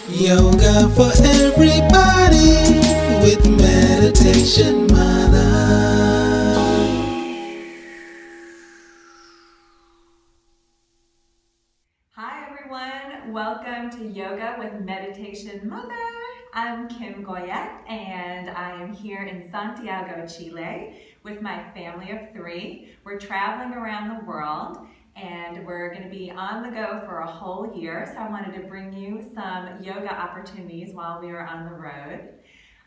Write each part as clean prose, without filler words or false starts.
Yoga for everybody with Meditation Mutha. Hi everyone, welcome to Yoga with Meditation Mutha. I'm Kim Goyette and I am here in Santiago, Chile with my family of 3. We're traveling around the world and we're going to be on the go for a whole year, so I wanted to bring you some yoga opportunities while we are on the road.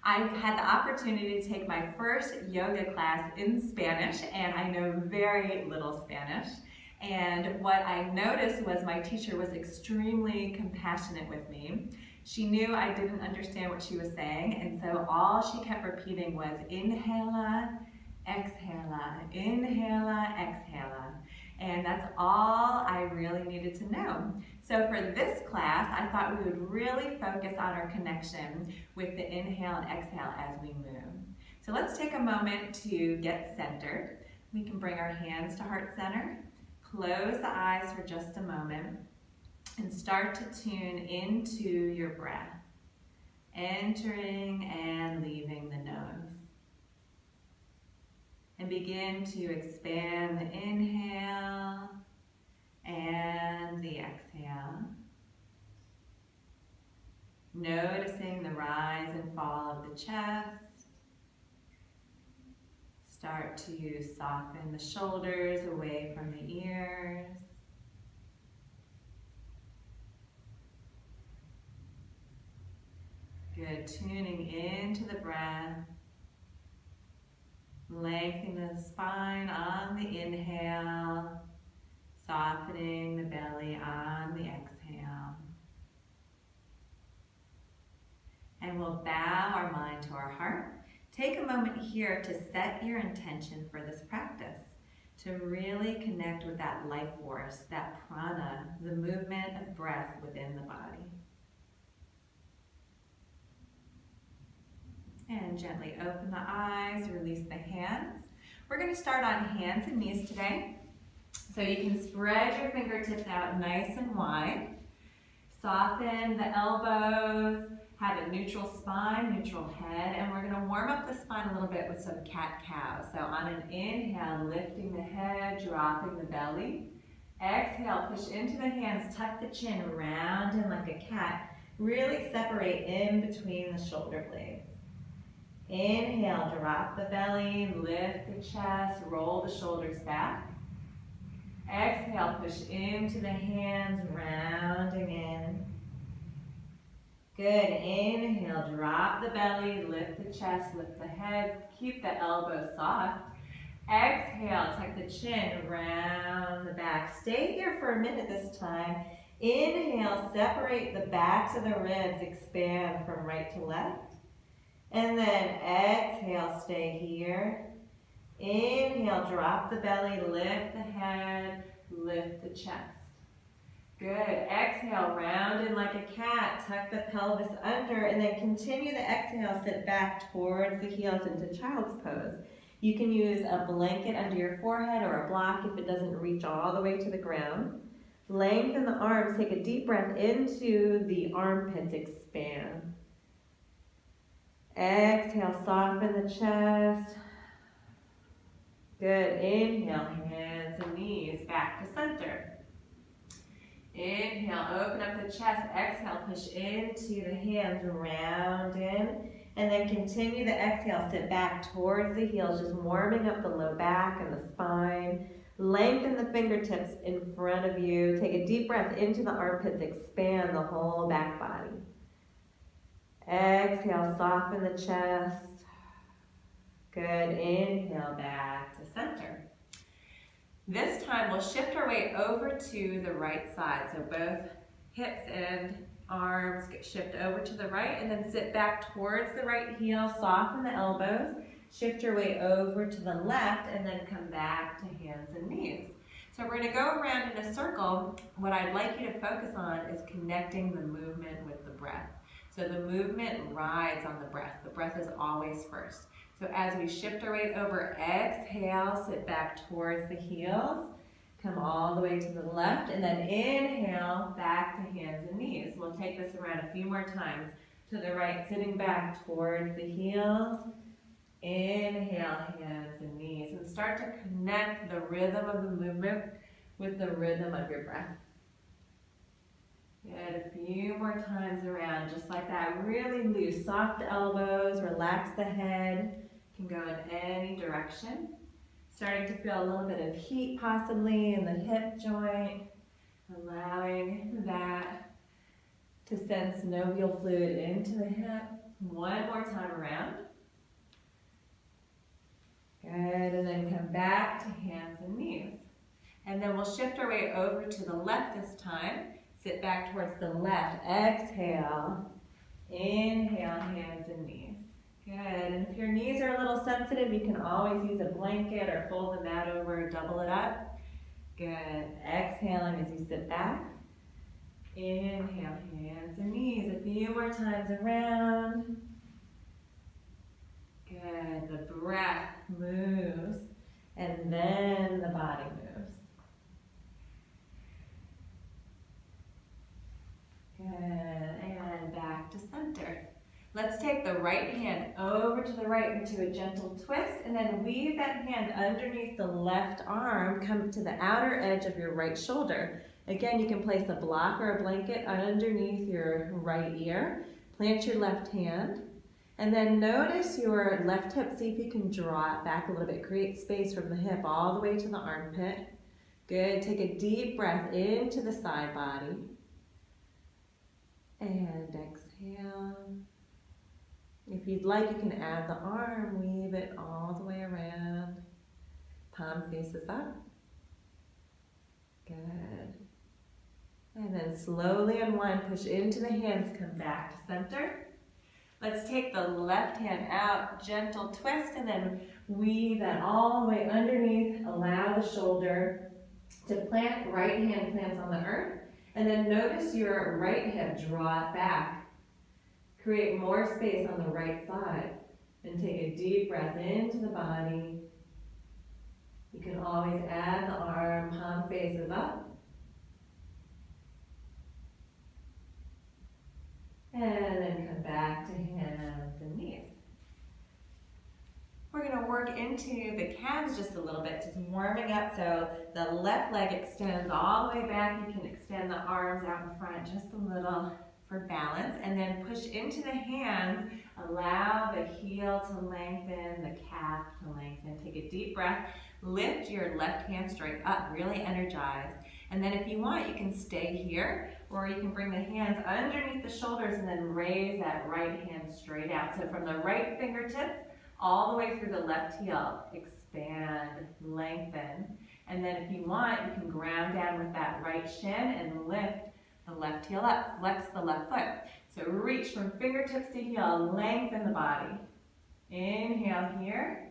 I had the opportunity to take my first yoga class in Spanish, and I know very little Spanish. And what I noticed was my teacher was extremely compassionate with me. She knew I didn't understand what she was saying, and so all she kept repeating was inhala, exhala, inhala, exhala. And that's all I really needed to know. So for this class, I thought we would really focus on our connection with the inhale and exhale as we move. So let's take a moment to get centered. We can bring our hands to heart center, close the eyes for just a moment, and start to tune into your breath, entering and leaving the nose. And begin to expand the inhale and the exhale. Noticing the rise and fall of the chest. Start to soften the shoulders away from the ears. Good, tuning into the breath. Lengthening the spine on the inhale, softening the belly on the exhale. And we'll bow our mind to our heart. Take a moment here to set your intention for this practice, to really connect with that life force, that prana, the movement of breath within the body. And gently open the eyes, release the hands. We're going to start on hands and knees today. So you can spread your fingertips out nice and wide. Soften the elbows, have a neutral spine, neutral head, and we're going to warm up the spine a little bit with some cat-cow. So on an inhale, lifting the head, dropping the belly. Exhale, push into the hands, tuck the chin, round in like a cat. Really separate in between the shoulder blades. Inhale, drop the belly, lift the chest, roll the shoulders back. Exhale, push into the hands, rounding in. Good, inhale, drop the belly, lift the chest, lift the head, keep the elbows soft. Exhale, tuck the chin, round the back. Stay here for a minute this time. Inhale, separate the backs of the ribs, expand from right to left. And then exhale, stay here. Inhale, drop the belly, lift the head, lift the chest. Good. Exhale, round in like a cat, tuck the pelvis under, and then continue the exhale, sit back towards the heels into child's pose. You can use a blanket under your forehead or a block if it doesn't reach all the way to the ground. Lengthen the arms, take a deep breath into the armpits, expand. Exhale, soften the chest. Good. Inhale, hands and knees back to center. Inhale, open up the chest. Exhale, push into the hands, round in. And then continue the exhale, sit back towards the heels, just warming up the low back and the spine. Lengthen the fingertips in front of you. Take a deep breath into the armpits, expand the whole back body. Exhale, soften the chest. Good, inhale back to center. This time we'll shift our way over to the right side. So both hips and arms shift over to the right and then sit back towards the right heel, soften the elbows, shift your way over to the left and then come back to hands and knees. So we're going to go around in a circle. What I'd like you to focus on is connecting the movement with the breath. So the movement rides on the breath. The breath is always first. So as we shift our way over, exhale, sit back towards the heels. Come all the way to the left, and then inhale, back to hands and knees. We'll take this around a few more times. To the right, sitting back towards the heels. Inhale, hands and knees, and start to connect the rhythm of the movement with the rhythm of your breath. Good, a few more times around, just like that. Really loose, soft elbows, relax the head. Can go in any direction. Starting to feel a little bit of heat possibly in the hip joint. Allowing that to send synovial fluid into the hip. One more time around. Good, and then come back to hands and knees. And then we'll shift our way over to the left this time. Sit back towards the left. Exhale. Inhale, hands and knees. Good, and if your knees are a little sensitive, you can always use a blanket or fold the mat over, double it up. Good, exhaling as you sit back. Inhale, hands and knees. A few more times around. Good, the breath moves, and then the body moves. Good, and back to center. Let's take the right hand over to the right into a gentle twist, and then weave that hand underneath the left arm, come to the outer edge of your right shoulder. Again, you can place a block or a blanket underneath your right ear. Plant your left hand, and then notice your left hip. See if you can draw it back a little bit. Create space from the hip all the way to the armpit. Good, take a deep breath into the side body. And exhale. If you'd like, you can add the arm, weave it all the way around. Palm faces up. Good. And then slowly unwind, push into the hands, come back to center. Let's take the left hand out, gentle twist, and then weave that all the way underneath. Allow the shoulder to plant, right hand plants on the earth. And then notice your right hip, draw it back. Create more space on the right side. And take a deep breath into the body. You can always add the arm, palm faces up. And then come back to hands and knees. We're going to work into the calves just a little bit, just warming up so the left leg extends all the way back. You can extend the arms out in front just a little for balance, and then push into the hands. Allow the heel to lengthen, the calf to lengthen. Take a deep breath. Lift your left hand straight up, really energize. And then if you want, you can stay here, or you can bring the hands underneath the shoulders and then raise that right hand straight out. So from the right fingertips all the way through the left heel, expand, lengthen. And then if you want, you can ground down with that right shin and lift the left heel up, flex the left foot. So reach from fingertips to heel, lengthen the body. Inhale here.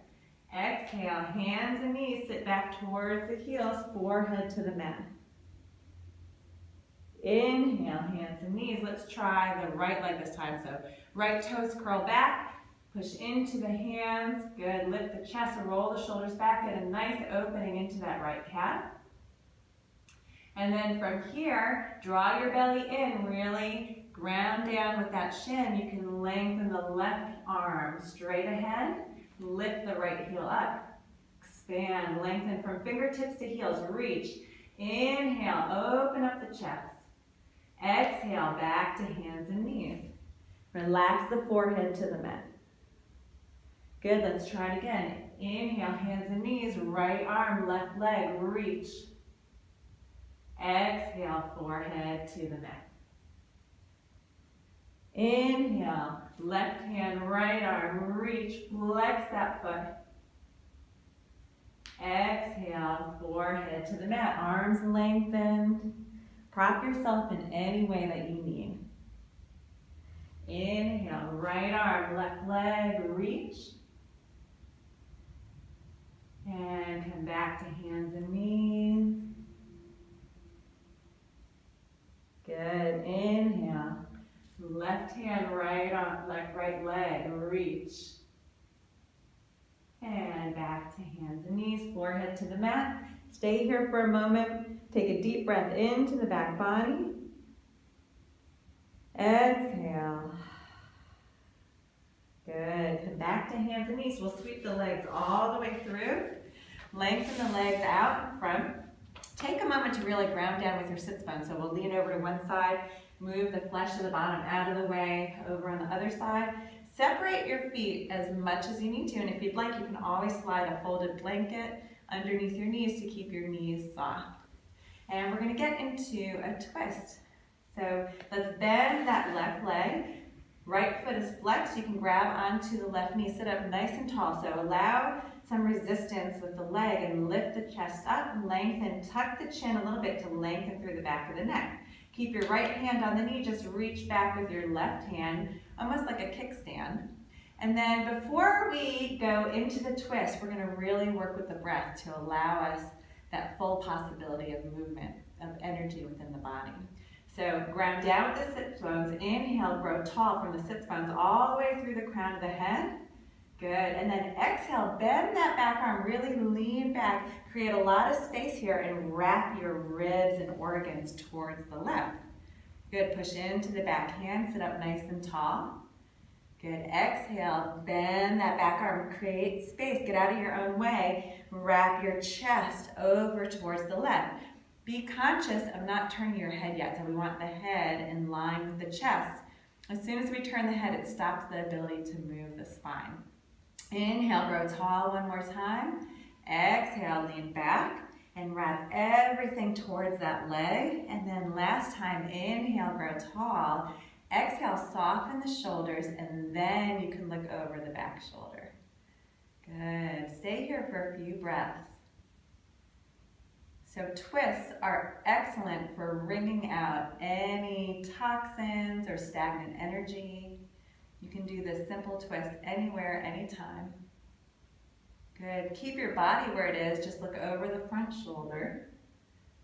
Exhale, hands and knees, sit back towards the heels, forehead to the mat. Inhale, hands and knees. Let's try the right leg this time. So right toes curl back, push into the hands. Good, lift the chest, roll the shoulders back, get a nice opening into that right calf. And then from here, draw your belly in, really ground down with that shin. You can lengthen the left arm straight ahead, lift the right heel up, expand, lengthen from fingertips to heels, reach. Inhale, open up the chest. Exhale, back to hands and knees. Relax the forehead to the mat. Good, let's try it again. Inhale, hands and knees, right arm, left leg, reach. Exhale, forehead to the mat. Inhale, left hand, right arm, reach, flex that foot. Exhale, forehead to the mat, arms lengthened. Prop yourself in any way that you need. Inhale, right arm, left leg, reach. And come back to hands and knees. Good, inhale. Left hand, right arm, right leg, reach. And back to hands and knees, forehead to the mat. Stay here for a moment. Take a deep breath into the back body. Exhale. Good. Come back to hands and knees. We'll sweep the legs all the way through. Lengthen the legs out in front. Take a moment to really ground down with your sits bones. So we'll lean over to one side, move the flesh of the bottom out of the way, over on the other side. Separate your feet as much as you need to, and if you'd like, you can always slide a folded blanket underneath your knees to keep your knees soft. And we're gonna get into a twist. So let's bend that left leg. Right foot is flexed. You can grab onto the left knee, sit up nice and tall. So allow some resistance with the leg and lift the chest up, lengthen, tuck the chin a little bit to lengthen through the back of the neck. Keep your right hand on the knee, just reach back with your left hand, almost like a kickstand. And then before we go into the twist, we're gonna really work with the breath to allow us that full possibility of movement, of energy within the body. So ground down with the sits bones. Inhale, grow tall from the sits bones all the way through the crown of the head. Good, and then exhale, bend that back arm, really lean back, create a lot of space here and wrap your ribs and organs towards the left. Good, push into the back hand, sit up nice and tall. Good, exhale, bend that back arm, create space, get out of your own way, wrap your chest over towards the left. Be conscious of not turning your head yet, so we want the head in line with the chest. As soon as we turn the head, it stops the ability to move the spine. Inhale, grow tall one more time. Exhale, lean back and wrap everything towards that leg. And then last time, inhale, grow tall. Exhale, soften the shoulders, and then you can look over the back shoulder. Good. Stay here for a few breaths. So twists are excellent for wringing out any toxins or stagnant energy. You can do this simple twist anywhere, anytime. Good. Keep your body where it is. Just look over the front shoulder.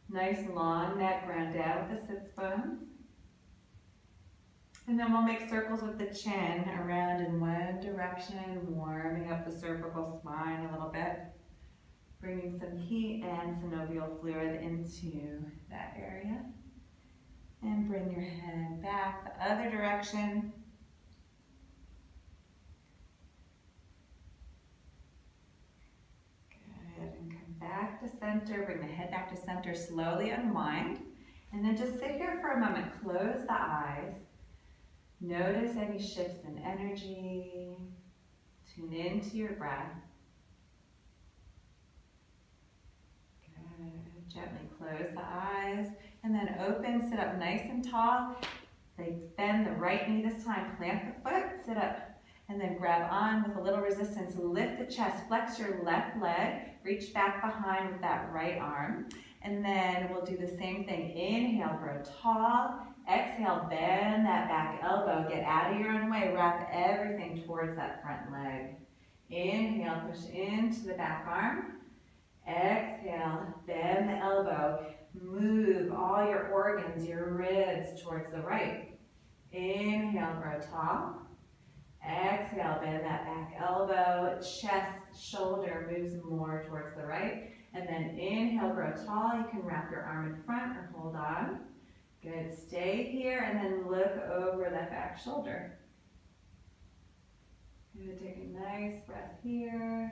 Nice long neck, ground down with the sits bones. And then we'll make circles with the chin around in one direction, warming up the cervical spine a little bit. Bringing some heat and synovial fluid into that area. And bring your head back the other direction. Good, and come back to center. Bring the head back to center, slowly unwind. And then just sit here for a moment, close the eyes. Notice any shifts in energy. Tune into your breath. Gently close the eyes and then open, sit up nice and tall. Bend the right knee this time, plant the foot, sit up, and then grab on with a little resistance. Lift the chest, flex your left leg, reach back behind with that right arm. And then we'll do the same thing. Inhale, grow tall. Exhale, bend that back elbow, get out of your own way, wrap everything towards that front leg. Inhale, push into the back arm. Exhale, bend the elbow, move all your organs, your ribs towards the right. Inhale, grow tall. Exhale, bend that back elbow, chest, shoulder moves more towards the right. And then inhale, grow tall. You can wrap your arm in front or hold on. Good, stay here and then look over that back shoulder. Good, take a nice breath here.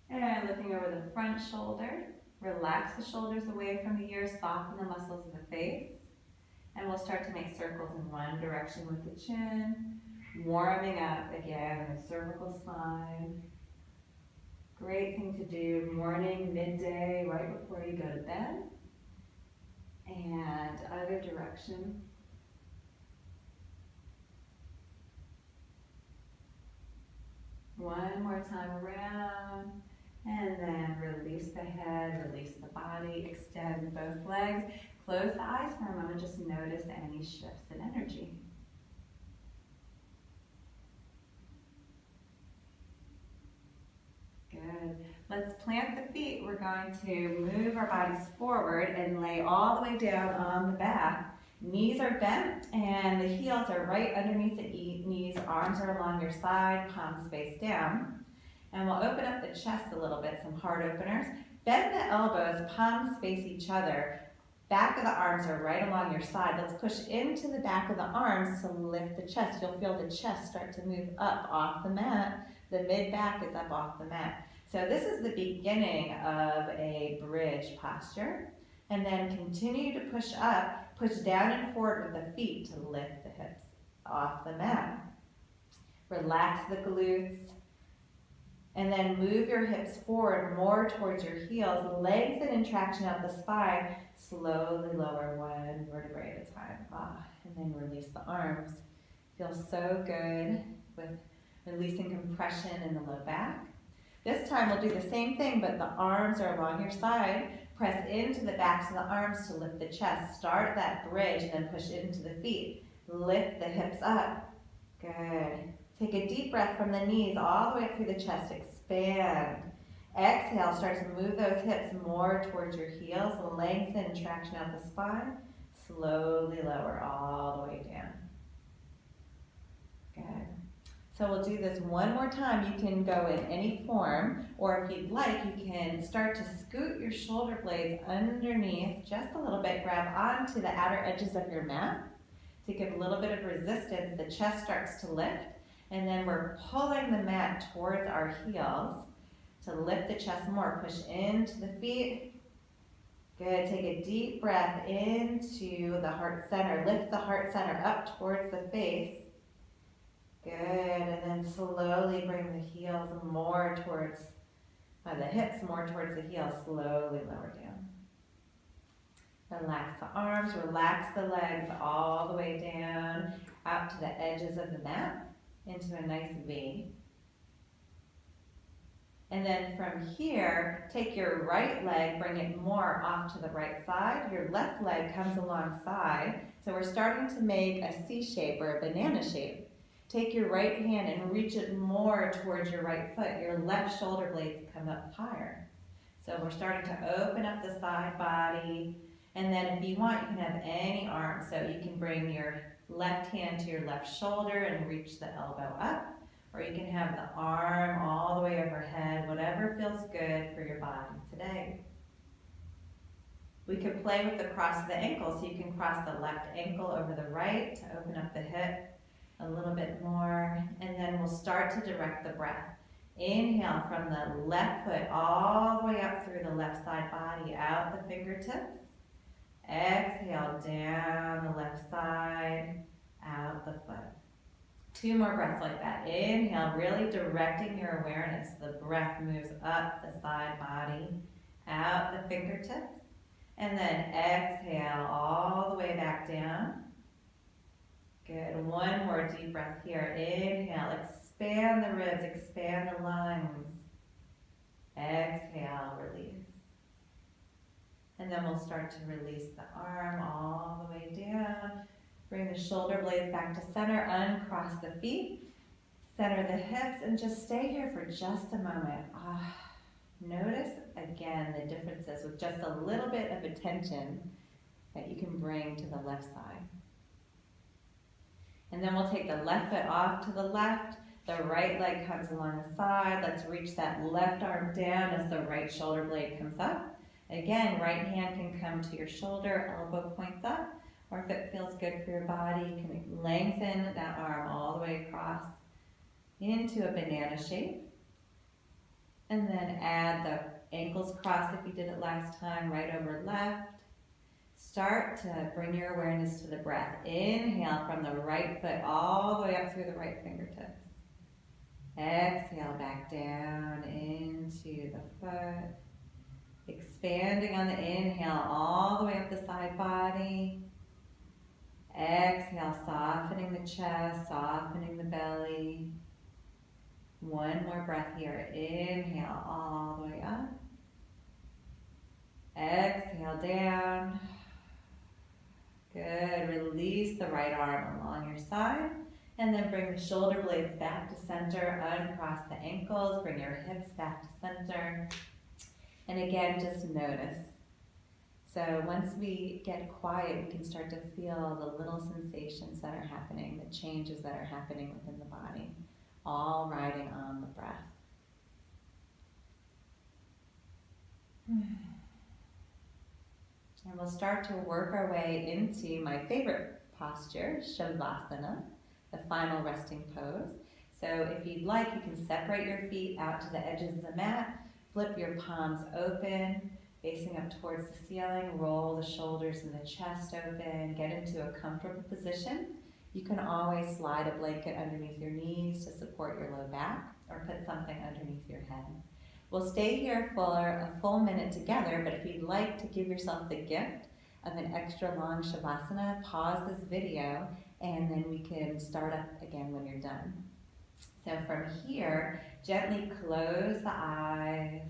And looking over the front shoulder, relax the shoulders away from the ears, soften the muscles of the face. And we'll start to make circles in one direction with the chin, warming up again the cervical spine. Great thing to do morning, midday, right before you go to bed. And other direction. One more time around. And then release the head, release the body, extend both legs. Close the eyes for a moment, just notice any shifts in energy. Good. Let's plant the feet. We're going to move our bodies forward and lay all the way down on the back. Knees are bent and the heels are right underneath the knees. Arms are along your side, palms face down. And we'll open up the chest a little bit, some heart openers. Bend the elbows, palms face each other. Back of the arms are right along your side. Let's push into the back of the arms to lift the chest. You'll feel the chest start to move up off the mat. The mid-back is up off the mat. So this is the beginning of a bridge posture. And then continue to push up, push down and forward with the feet to lift the hips off the mat. Relax the glutes. And then move your hips forward more towards your heels. Lengthen and traction out the spine. Slowly lower one vertebrae at a time. And then release the arms. Feels so good with releasing compression in the low back. This time we'll do the same thing, but the arms are along your side. Press into the backs of the arms to lift the chest. Start that bridge and then push into the feet. Lift the hips up. Good. Take a deep breath from the knees all the way up through the chest. Expand. Exhale, start to move those hips more towards your heels. Lengthen, traction out the spine. Slowly lower all the way down. Good. So we'll do this one more time. You can go in any form, or if you'd like, you can start to scoot your shoulder blades underneath just a little bit. Grab onto the outer edges of your mat to give a little bit of resistance. The chest starts to lift, and then we're pulling the mat towards our heels to lift the chest more. Push into the feet. Good. Take a deep breath into the heart center. Lift the heart center up towards the face. Good, and then slowly bring the heels more towards, the hips more towards the heels. Slowly lower down. Relax the arms, relax the legs all the way down, out to the edges of the mat, into a nice V. And then from here, take your right leg, bring it more off to the right side. Your left leg comes alongside. So we're starting to make a C shape or a banana shape. Take your right hand and reach it more towards your right foot. Your left shoulder blades come up higher. So we're starting to open up the side body. And then if you want, you can have any arm. So you can bring your left hand to your left shoulder and reach the elbow up. Or you can have the arm all the way overhead, whatever feels good for your body today. We could play with the cross of the ankle. So you can cross the left ankle over the right to open up the hip a little bit more, and then we'll start to direct the breath. Inhale from the left foot all the way up through the left side body, out the fingertips. Exhale down the left side, out the foot. 2 more breaths like that. Inhale, really directing your awareness. The breath moves up the side body, out the fingertips, and then exhale all the way back down. Good. 1 more deep breath here. Inhale, expand the ribs, expand the lungs. Exhale, release. And then we'll start to release the arm all the way down. Bring the shoulder blades back to center, uncross the feet, center the hips, and just stay here for just a moment. Notice again the differences with just a little bit of attention that you can bring to the left side. And then we'll take the left foot off to the left. The right leg comes along the side. Let's reach that left arm down as the right shoulder blade comes up. Again, right hand can come to your shoulder, elbow points up. Or if it feels good for your body, you can lengthen that arm all the way across into a banana shape. And then add the ankles crossed if you did it last time, right over left. Start to bring your awareness to the breath. Inhale from the right foot all the way up through the right fingertips. Exhale back down into the foot. Expanding on the inhale all the way up the side body. Exhale, softening the chest, softening the belly. 1 more breath here. Inhale all the way up. Exhale down. Good. Release the right arm along your side. And then bring the shoulder blades back to center. Uncross the ankles. Bring your hips back to center. And again, just notice. So once we get quiet, we can start to feel the little sensations that are happening, the changes that are happening within the body, all riding on the breath. And we'll start to work our way into my favorite posture, Shavasana, the final resting pose. So if you'd like, you can separate your feet out to the edges of the mat, flip your palms open, facing up towards the ceiling, roll the shoulders and the chest open, get into a comfortable position. You can always slide a blanket underneath your knees to support your low back, or put something underneath your head. We'll stay here for a full minute together, but if you'd like to give yourself the gift of an extra long Shavasana, pause this video and then we can start up again when you're done. So from here, gently close the eyes,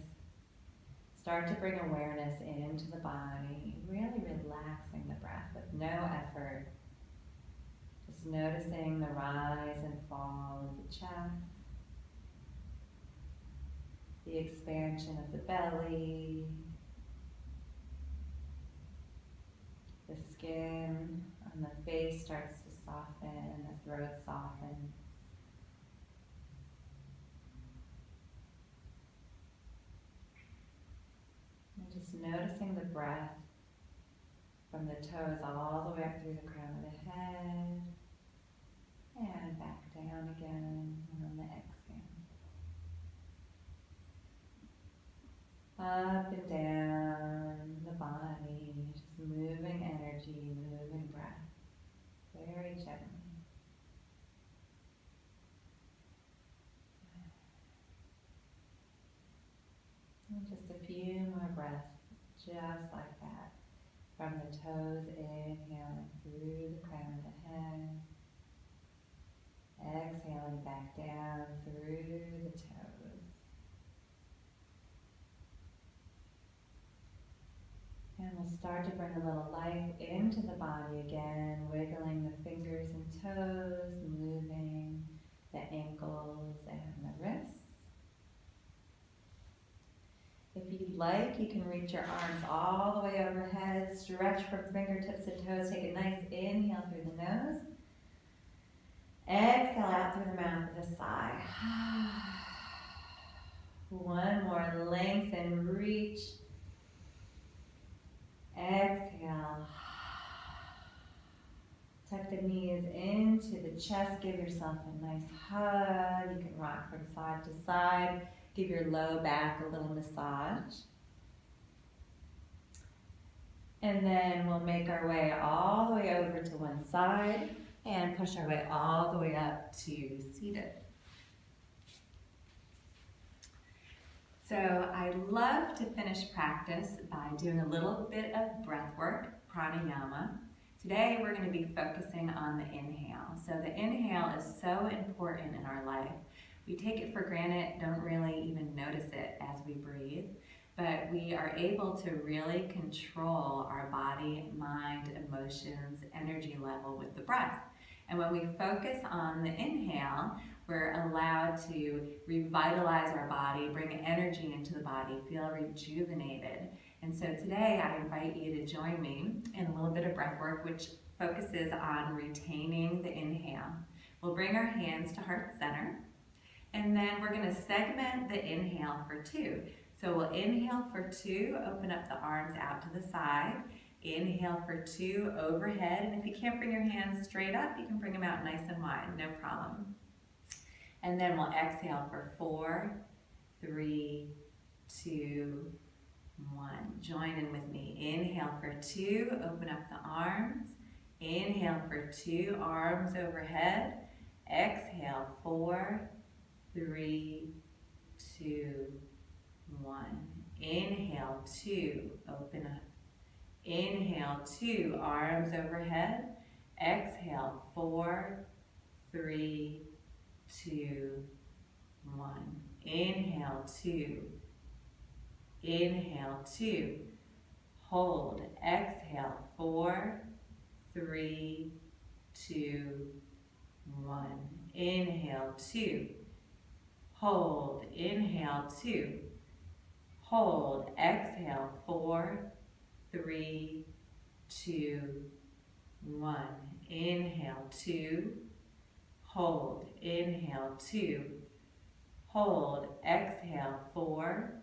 start to bring awareness into the body, really relaxing the breath with no effort. Just noticing the rise and fall of the chest, the expansion of the belly, the skin on the face starts to soften, the throat softens. And just noticing the breath from the toes all the way up through the crown of the head, and back down again, and on the exhale. Up and down the body, just moving energy, moving breath, very gently. And just a few more breaths, just like that. From the toes, inhaling through the crown of the head. Exhaling back down through the toes. And we'll start to bring a little life into the body again, wiggling the fingers and toes, moving the ankles and the wrists. If you'd like, you can reach your arms all the way overhead, stretch from fingertips to toes, take a nice inhale through the nose. Exhale out through the mouth with a sigh. One more, lengthen, reach. Exhale. Tuck the knees into the chest, give yourself a nice hug. You can rock from side to side. Give your low back a little massage. And then we'll make our way all the way over to one side and push our way all the way up to seated. So I love to finish practice by doing a little bit of breath work, pranayama. Today we're going to be focusing on the inhale. So the inhale is so important in our life. We take it for granted, don't really even notice it as we breathe, but we are able to really control our body, mind, emotions, energy level with the breath. And when we focus on the inhale, we're allowed to revitalize our body, bring energy into the body, feel rejuvenated. And so today I invite you to join me in a little bit of breath work, which focuses on retaining the inhale. We'll bring our hands to heart center. And then we're going to segment the inhale for 2. So we'll inhale for 2, open up the arms out to the side. Inhale for 2, overhead. And if you can't bring your hands straight up, you can bring them out nice and wide, no problem. And then we'll exhale for 4, 3, 2, 1. Join in with me. Inhale for 2, open up the arms. Inhale for 2, arms overhead. Exhale, 4, 3, 2, 1. Inhale, 2, open up. Inhale, 2, arms overhead. Exhale, 4, 3, 2, 1. Inhale, 2. Inhale, 2. Hold. Exhale, 4, 3, 2, 1. Inhale, 2. Hold. Inhale, 2. Hold. Exhale, 4, 3, 2, 1. Inhale, 2. Hold. Inhale, 2. Hold. Exhale, 4,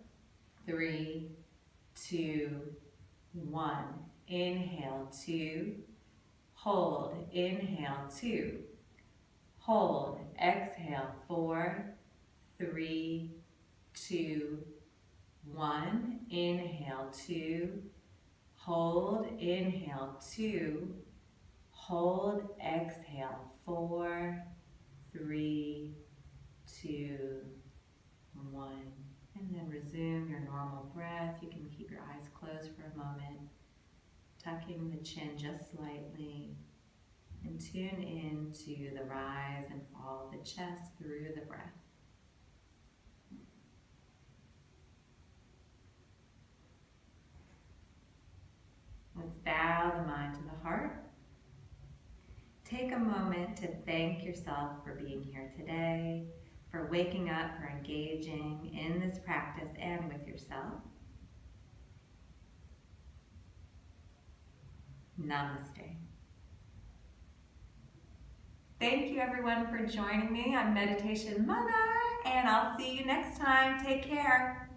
3, 2, 1. Inhale, 2. Hold, inhale, 2. Hold, exhale, 4, 3, 2, 1. Inhale, 2. Hold, inhale, 2. Hold, exhale, 4, 3, 2, 1. And then resume your normal breath. You can keep your eyes closed for a moment, tucking the chin just slightly, and tune into the rise and fall of the chest through the breath. Let's bow the mind to the heart. Take a moment to thank yourself for being here today, for waking up, for engaging in this practice and with yourself. Namaste. Thank you everyone for joining me on Meditation Mother, and I'll see you next time. Take care.